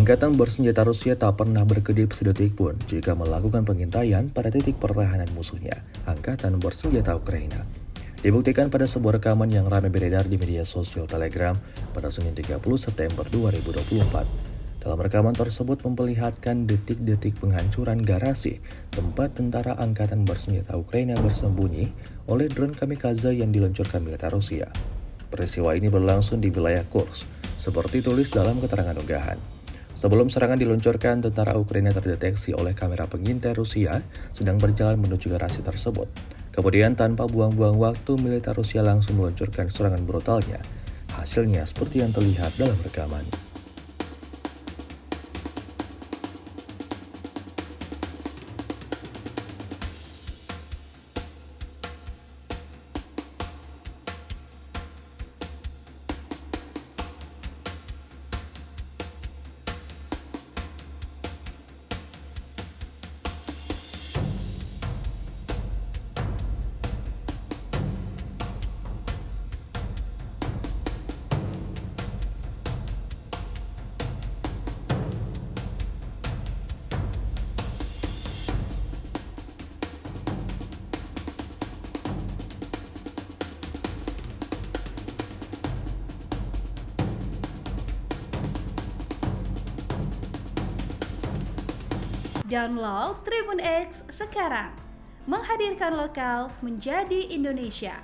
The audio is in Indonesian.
Angkatan bersenjata Rusia tak pernah berkedip sedetik pun jika melakukan pengintaian pada titik pertahanan musuhnya, Angkatan bersenjata Ukraina. Dibuktikan pada sebuah rekaman yang ramai beredar di media sosial Telegram pada Senin 30 September 2024. Dalam rekaman tersebut memperlihatkan detik-detik penghancuran garasi tempat tentara Angkatan bersenjata Ukraina bersembunyi oleh drone kamikaze yang diluncurkan militer Rusia. Peristiwa ini berlangsung di wilayah Kursk, seperti tulis dalam keterangan unggahan. Sebelum serangan diluncurkan, tentara Ukraina terdeteksi oleh kamera pengintai Rusia sedang berjalan menuju garasi tersebut. Kemudian tanpa buang-buang waktu, militer Rusia langsung meluncurkan serangan brutalnya. Hasilnya seperti yang terlihat dalam rekaman. Download Tribun X sekarang, menghadirkan lokal menjadi Indonesia.